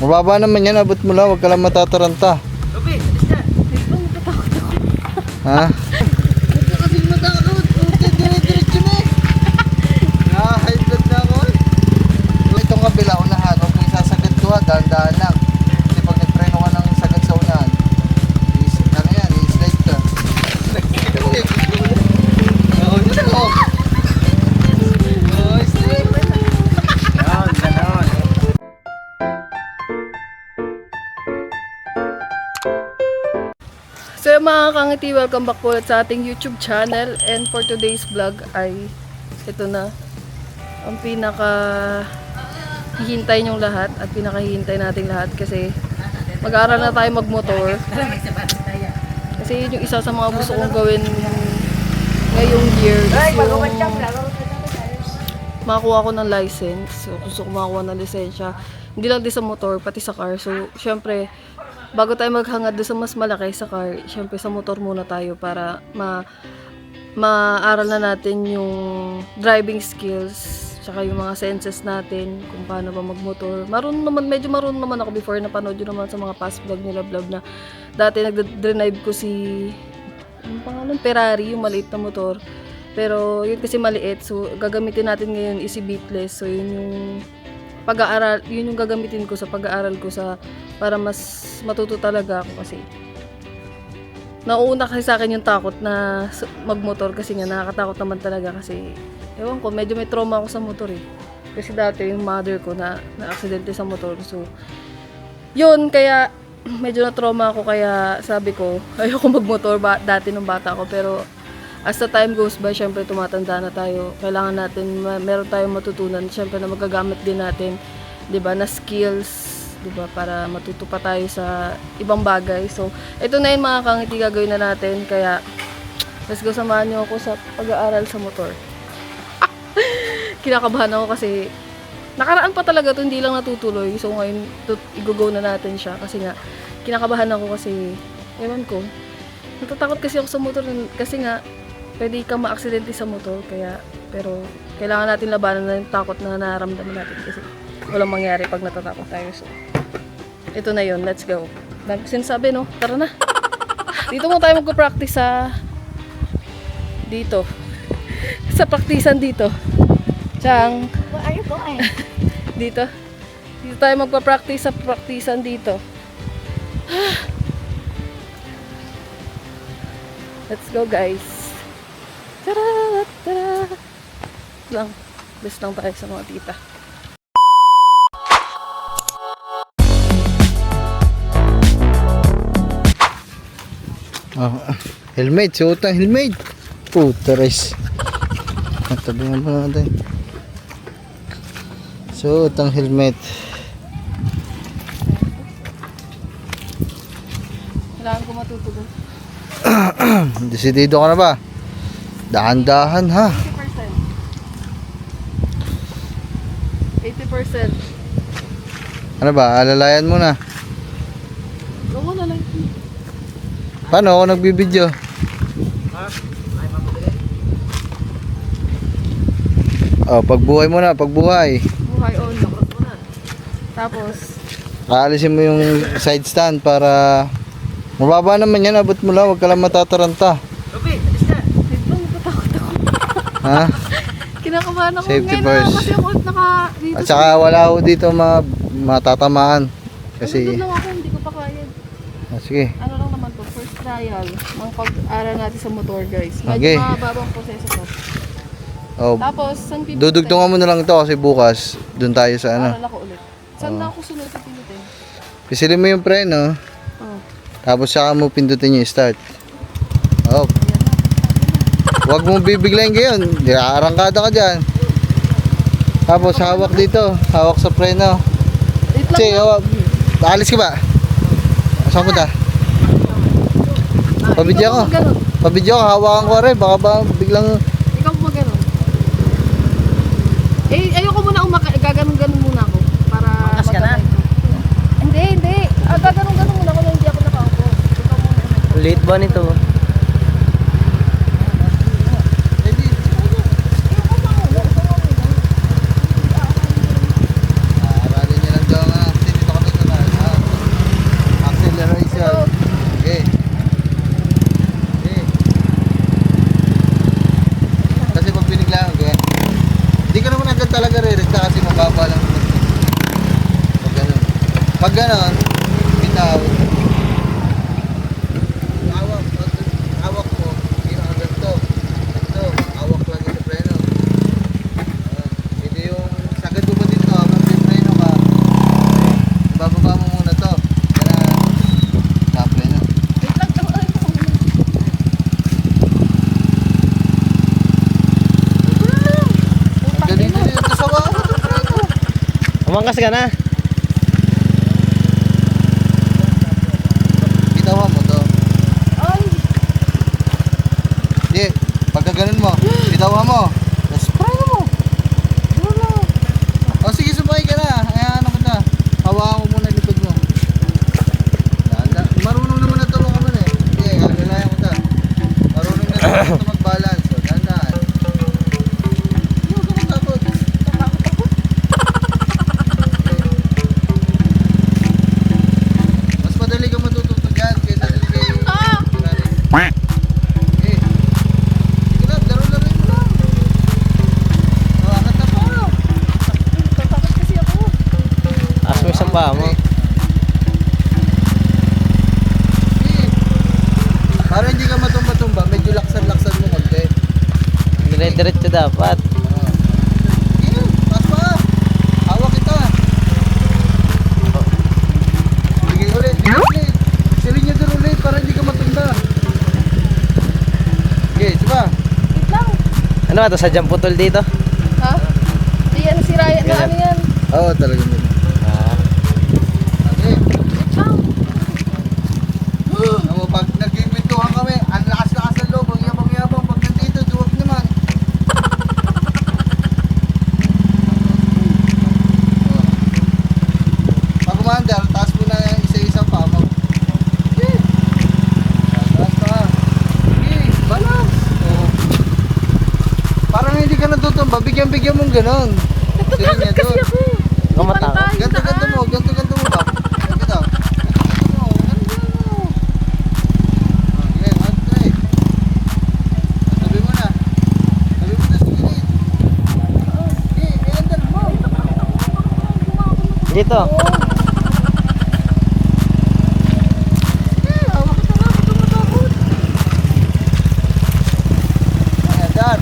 Mababa naman yan, abot mo lang, huwag ka lang matataranta. Lupi, alis ka. Ha? Huwag ka kasing matakot. Okay, dire-diretso na eh. High blood na ako. Itong kabila, unahan, huwag mo isasagad ko ha, dahan-dahan lang. Kasi pag nagpreno ka ng sagad sa unahan, ano yan, i-slide ka. Oo, yun ako. Oo, slide. Ganon, ganon. So mga kangiti, welcome back po ulit sa ating YouTube channel. And for today's vlog ay ito na ang pinaka hihintay nyong lahat at pinakahihintay nating lahat kasi mag-aaral na tayo magmotor. Kasi yun yung isa sa mga gusto kong gawin ngayong year is yung makakuha ko ng license. So gusto ko makakuha ng lisensya. Hindi lang din sa motor, pati sa car. So syempre bago tayo maghangad doon sa mas malaki sa car, syempre sa motor muna tayo para maaral na natin yung driving skills tsaka yung mga senses natin kung paano ba magmotor. Medyo marunong naman ako before, napanood yun naman sa mga past vlog nila vlog na dati nagdrive ko si yung pangalan, Ferrari, yung maliit na motor. Pero yun kasi maliit, so gagamitin natin ngayon is si beatless. So yun yung pag-aaral, yun yung gagamitin ko sa pag-aaral ko sa para mas matuto talaga ako kasi nauuna kasi sa akin yung takot na magmotor kasi nga nakakatakot naman talaga kasi ewan ko, medyo may trauma ako sa motor eh. Kasi dati yung mother ko na aksidente sa motor. So yun, kaya medyo na trauma ako kaya sabi ko ayoko magmotor dati nung bata ako, pero as the time goes by, syempre tumatanda na tayo. Kailangan natin, meron tayong matutunan. Syempre na magagamit din natin, 'di ba, na skills, 'di ba, para matuto pa tayo sa ibang bagay. So, ito na 'yung mga kangiti gagawin na natin. Kaya let's go, samahan niyo ako sa pag-aaral sa motor. Kinakabahan ako kasi nakaraan pa talaga 'to, hindi lang natutuloy. So, ngayon i-go na natin siya kasi nga kinakabahan ako kasi ewan ko. Natatakot kasi ako sa motor kasi nga pwede kang ma-aksidente sa motor, pero kailangan natin labanan na yung takot na nararamdaman natin kasi walang mangyari pag natatakot tayo. So, ito na yun, let's go. Sinasabi no, tara na. Dito mo tayo magpa-practice dito. Sa praktisan dito. Chang. Where are you going? Dito. Dito tayo magpa-practice sa praktisan dito. Let's go guys. Tara, tara. Lang, best lang tayo sa mga tita. Oh, helmet, suot ang helmet. Puta res. Natabihan pa natin. Suot ang helmet. Kailangan ko matutugon. Desidido ka na ba? Dahan-dahan ha. 80%. Ano ba? Alalayan mo na. Gawa na lang. Paano ako nagbibideo? Oh, pagbuhay mo na, pagbuhay. Buhay on. Tapos, Kaalisin mo yung side stand para mababa naman yan, abot mo lang, huwag ka lang matataranta. Lupi, alis ka. wait lang, natatakot ako. Ha? Kinakabahan ako. Safety Ngayon first. na kasi ako dito. At saka wala ho dito matatamaan. Kasi Kasi, lang ako, hindi ko pa kaya. sige. Ano lang naman to, first trial ng pag-aral natin sa motor guys. Medyo Okay. mababang proseso to. Oh, Tapos, saan pinutin? dudugtungan mo na lang ito kasi bukas, dun tayo sa ano. Aral ako ulit. Saan na ako sunod sa pinutin? Pisilin mo yung preno, Oh. tapos saka mo pindutin yung start. Oh. Ayan na. Huwag mo bibiglayin ngayon, di arangkada ka dyan. Tapos hawak dito, hawak sa preno. Wait lang. Kasi, hawak. Alis ka ba? Saan punta? Pabidyo Ikaw ko. mo ganun. Pabidyo ko, hawakan ko rin. Baka ba biglang... Ikaw mo ganun. Ayoko muna gaganon-ganon muna ako. Para Bukas ka na. matatay ko. Hindi. Gaganon-ganon muna ako na hindi ako nakaupo. Ikaw muna. Late ba nito? Aralin niya lang daw nga. Kasi dito kami tumalas. talaga re-rekta kasi mababa lang. Pag ganun. Pag ganun, bitaw. Hawak mo, ganito. Ganito, hawak lang yung preno. Hindi yung sagad mo ba dito, habang may preno ka, bababa mo muna to. Kaya sa preno. Wait lang, Ganito dito sa wala to preno. Umangkas ka na. Bitawan mo to. Ay, Hindi, pagka ganun mo, bitawan mo. Tapos preno mo. Ganun lang. O sige, sumakay ka na. Ayan, ano ka na. Hawakan mo muna yung likod mo. Marunong naman na tulungan mo na eh. Sige, gagalayan ko ta. Marunong na tulungan ito mag-balance. O, dahan-dahan. Huwag ka magtakot. Mas madali kang matututo dyan kaysa dun kay... Eh, sige na, laro-laroin mo lang. O, angat na pa. tatakot kasi ako. Taas mo isang paa mo. Para hindi ka matumba-tumba, medyo laksan-laksan mo konti. Dire-diretso dapat. Sige, taas pa. Hawak kita. Sige ulit, sige ulit. Silin niyo doon ulit para hindi ka matumba. Sige, diba? Wait lang. Ano ba to? Sadyang putol dito? Ha? Di yan, si Ryan na ano yan. Oo, talaga mo. Ah. Okay. Wait lang. Ano, pag nagkikwentuhan kami, ang lakas-lakas ng loob, ang yabang-yabang. Pag nandito, duwag naman. Pag umandar, taas mo na isa-isa pa. Sige. Taas pa. Sige, balance. Parang hindi ka natutumba, bigyan-bigyan mong ganon. Sige niya Kasi doon. ako. Ikaw matakot. Pantay, Ganto-ganto mo, ganto-ganto mo ba? Ganto. Ganto mo, ganto mo. Okay, one try. Tabi mo na. Tabi mo na sa gilid. Okay, i-under mo. Dito. Eh, hawak ka na, ba't tumatakot? Ayan, dar.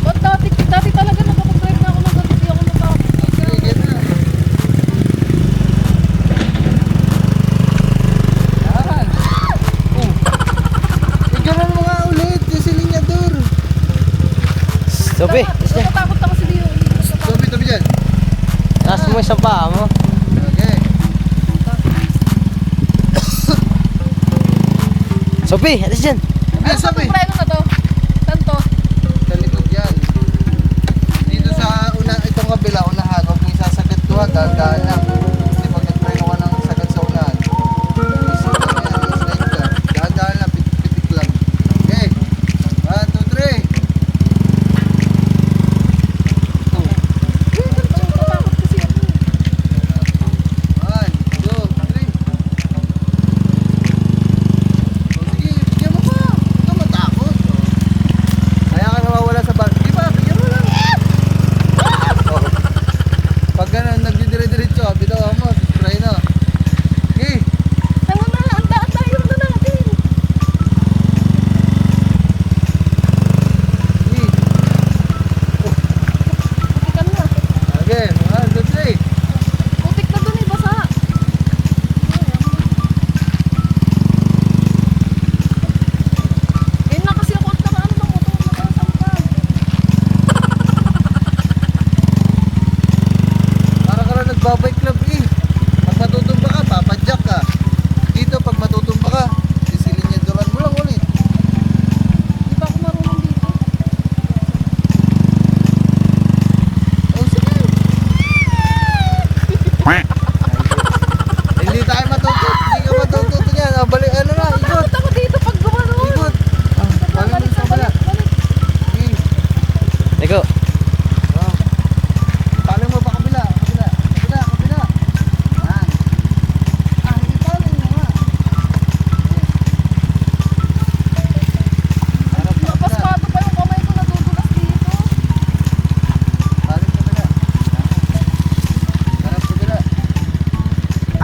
Ba't dati talaga nakapag-drive na ako ng gabi, di ako natakot. Okay, ganun na. Yan. Ganun mo nga ulit, yung silinyador. Sobe. Natatakot ako sa diyo. Tabi dyan. Taas mo isang paa mo. Okay. Sobe, alis dyan. Okay, sabi. Preno na to. Saan to? Sa likod yan. Dito sa una, itong kabila, unahan. Huwag mo isasagad to ha, dahan-dahan lang. Kasi pag nag-preno ka ng sagad sa unahan, isip ka na yan, slide ka. Dahan-dahan lang, pitik lang. Okay. 1, 2, 3. Natatakot kasi ako. 1, 2, 3. O sige, bigyan mo pa. Huwag ka matakot. Kaya ka nawawala sa bag. Di ba? Bigyan mo lang. O. Pag gano'n, nagdidire-diretso,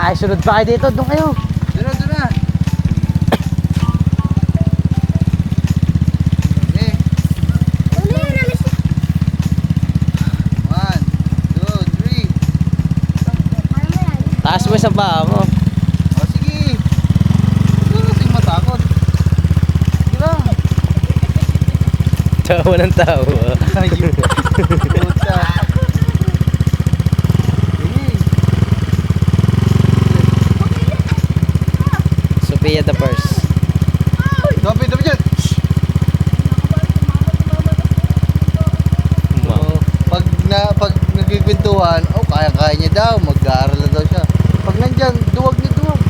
Ay, sunod pa kayo dito. Doon kayo. Doon na. Okay. 1, 2, 3. Taas mo sa paa mo. O sige. Huwag kasing matakot. Sige lang. Tawa ng tawa. Ayun. Puta. Sige. Sophia the first. Dapat dyan. So, pag nagkikwentuhan, kaya-kaya niya daw, mag-aaral na daw siya. Pag nandyan, duwag na duwag.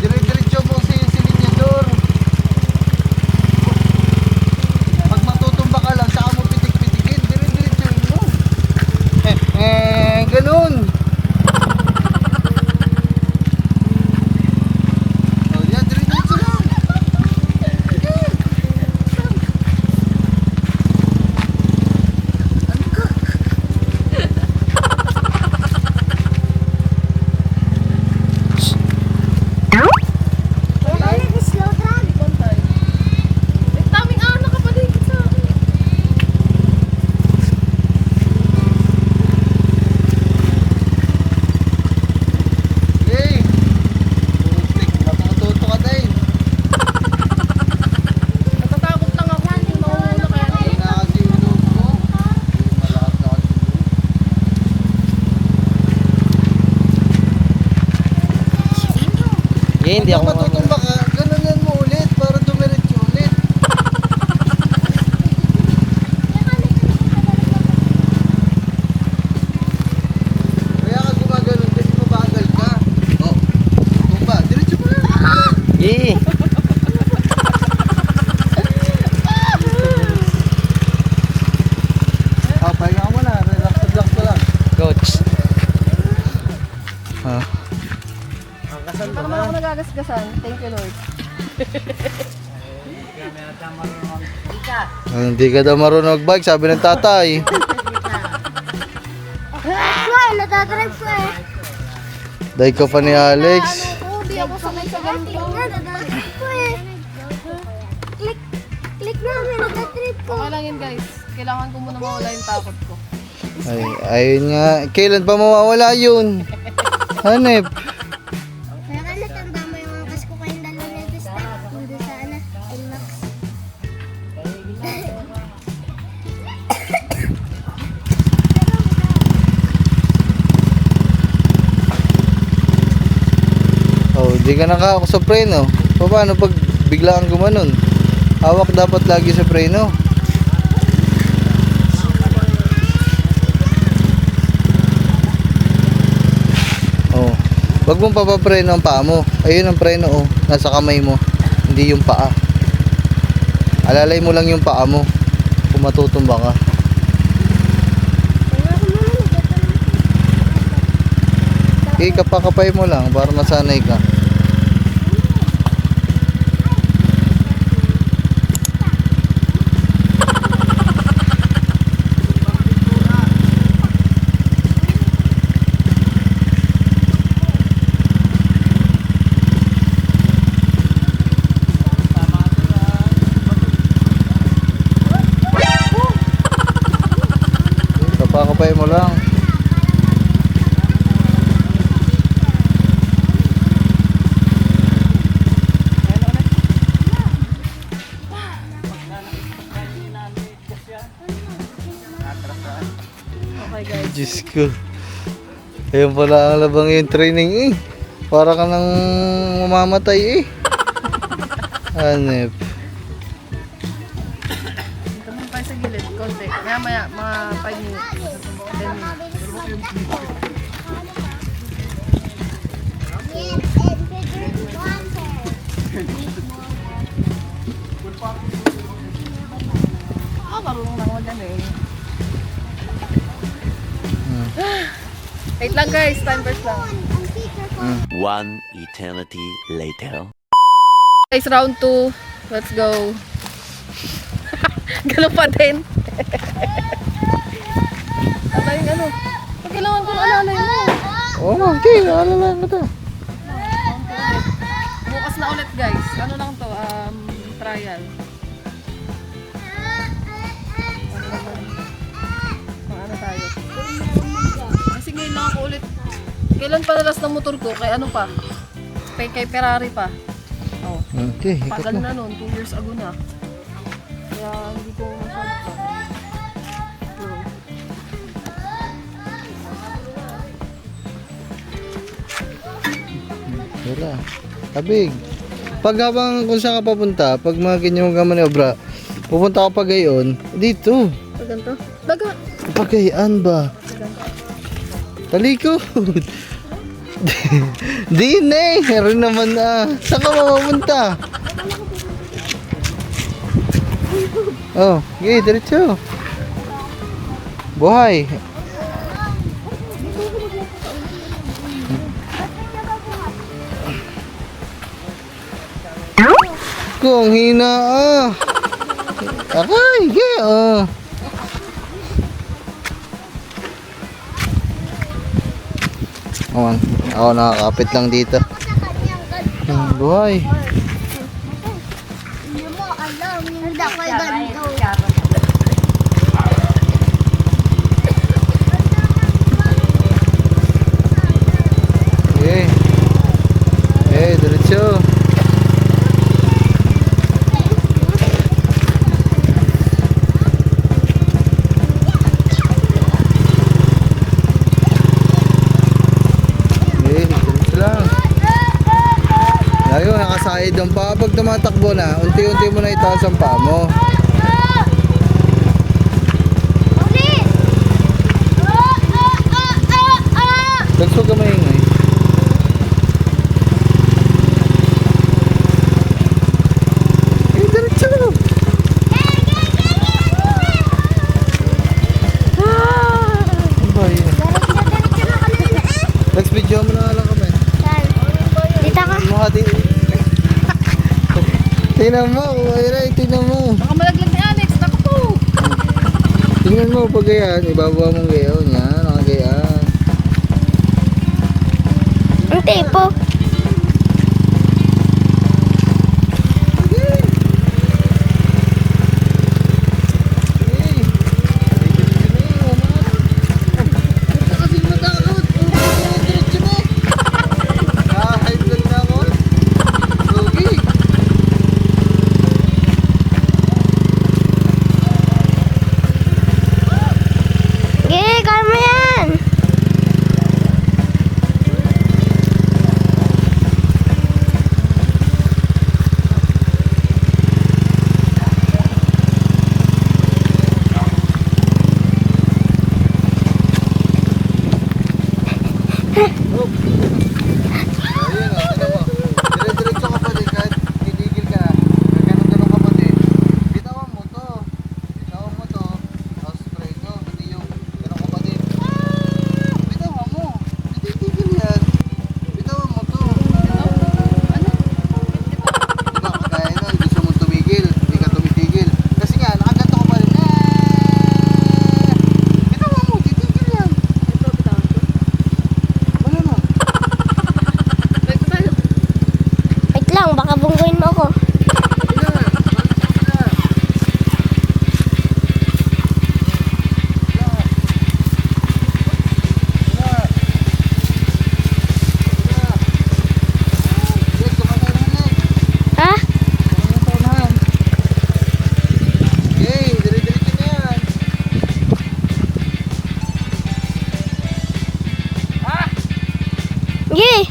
Dire-diretso mo kasi yung silinyador. Pag matutumba ka lang, saka mo pitik-pitikin, dire-diretso mo. Ganun. Oh, yan, dire-diretso lang. Taming anak ka paligid sa akin. Hey! Putik, matututo ka din. Natatakot lang ako. Mauuna kaya Hindi na kasi yung loob mo. Malakas na kasi. Hindi ako Pag matutumba ka, ganun yan mo ulit para dumiretso ulit. Kaya ka gumaganon kasi mabagal ka. Oh, tumba, diretso mo lang. Yeah. Pahinga ka muna, relax ka lang. Coach. Ha? Para mo ako nagagasgasan. Thank you, Lord. Hindi ka daw marunong mag-bike, sabi ng tatay. Natadrive ko eh. Dahil ka pa ni Alex. Ano ko, di ako sanay sa ganito. Natadrive ko eh. Click namin, natatrip ko. Okay lang yun, guys. Kailangan ko muna mawala yung takot ko. Ay, ayun nga. Kailan pa mawawala yun? Hanep. Kaya ka natanda mo yung angkas ko kayong dalawa na ito sa hindi sa Ilmax. Oh, di ka nakako sa preno. Paano pag biglaan gumanon? Hawak dapat lagi sa preno. Oh, wag mong papapreno ang paa mo. Ayun ang preno, oh. Nasa kamay mo, hindi yung paa. Alalay mo lang yung paa mo kung matutumba ka. Kapakapay mo lang para masanay ka. Kapakapay mo lang. Okay, guys. Diyos ko. Ayun pala ang labang yung training eh. Para ka nang mamamatay eh. Hanep. Dito mo tayo sa gilid. Konti. Maya, mga 5 minutes. 10 minutes. Marunong lang ako dyan eh. Wait lang guys, time first lang. Ang teacher ko. One eternity later. Guys, round 2. Let's go. Ganun pa din. Alay, ano? Pag kailangan ko na alalay mo. Oo, okay. Naalala ko to. Bukas na ulit guys. Ano lang to? Trial. Ano tayo? Kasi ngayon lang ako ulit. Kailan pa nalas ng motor ko? Kay ano pa? Kay Ferrari pa. Oh. Okay, ikot Tagal na. na nun, 2 years ago na. Kaya hindi ko masyado pa. Wala. Tabig. Pag habang kung saan ka papunta, pag mga ganyan mga maniobra, pupunta ka pa gayon, dito. Pag ganito? Daga! Pagayaan ba? Talikod. Di na eh. Meron naman na. Saan ka mapupunta? Oh, okay, diretso. Buhay. Kung hina ah. Akay, okay, oh. Awan, ako nakakapit lang dito. Buhay. Hindi mo alam. Hindi ako ganito. Okay. Okay, diretso. Okay, diretso lang. Ayun, nakasayad ang paa. Pag tumatakbo na, unti-unti mo na itaas ang paa mo. Ulit! Dagsog ka maingay. Eh, diretso lang. Ano ba yun? Next video mo na lang kami. Dito ka. Mga di... Tingnan mo, Ira, tingnan mo. Baka malaglag ni Alex. Naku po! Tingnan mo pag gayan, ibababa mong gayon. Yan, nakagayan. Ang tipo. Gigi, kaya mo yan. Ayun, tingnan mo. Dire-diretso ka pa din kahit titigil ka. Ganun-ganun ka pa din. Bitawan mo to. Bitawan mo to. Tapos spray to. Hindi yung ganun ka pa din. Bitawan mo. Hindi titigil yan. Bitawan mo to. Diba, kagaya nun, gusto mong tumigil. Hindi ka tumitigil. Kasi nga, nakaganto ka pa rin. Bitawan mo. Titigil yan. Ito, bitawan ko. Wala na. Balik ko tayo. Wait lang, baka bungguin mo ako. Ha? Gigi.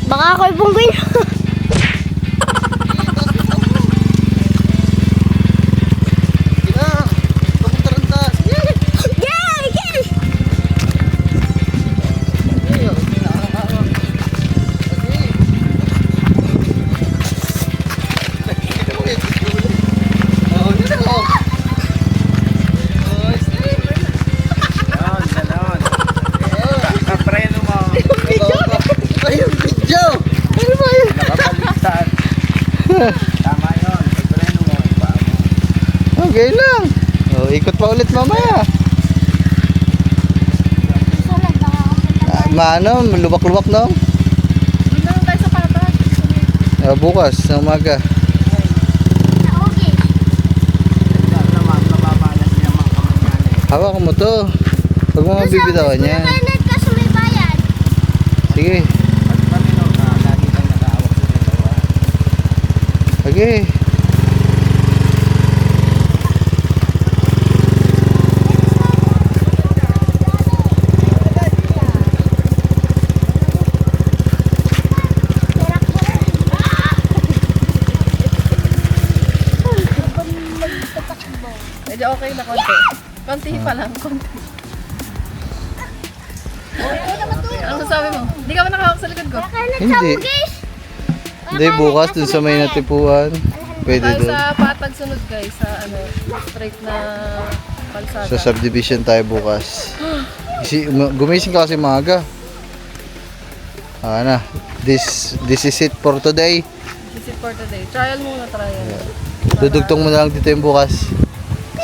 Baka ako'y bungguin mo. Gigi! ngayon lang. O, ikot pa ulit mamaya. Susunod lang ako sa Maano, lubak-lubak no? Hindi na lang tayo sa patas. Bukas, ng umaga. okay. Hawak mo to. Huwag mo mabibitawan yan. Susunod ka sumibayan. Sige. Sige. Medyo okay na konti. Konti pa lang, konti. Ano sabi mo? Hindi ka ba nakahawak sa likod ko? Hindi. Hindi, bukas dun sa may natipuan. Pwede Tayo dun. sa patag sunod guys, sa ano, straight na kalsada. Sa subdivision tayo bukas. Gumising ka kasi maaga. Na. This is it for today. Visit for today. Trial muna, trial. Dudugtong mo na lang dito yung bukas.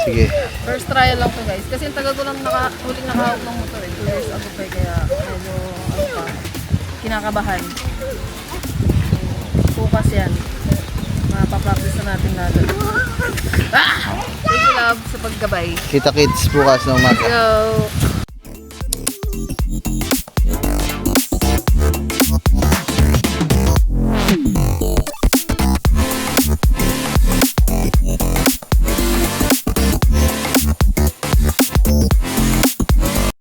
Sige. First trial lang to guys. Kasi yung tagal ko lang huling nakahawak ng motor eh. 2 years ago pa eh, kaya medyo ano pa, kinakabahan. Bukas yan. Mapapractice na natin lalo. Thank you love sa paggabay. Kita kits bukas ng umaga. Go!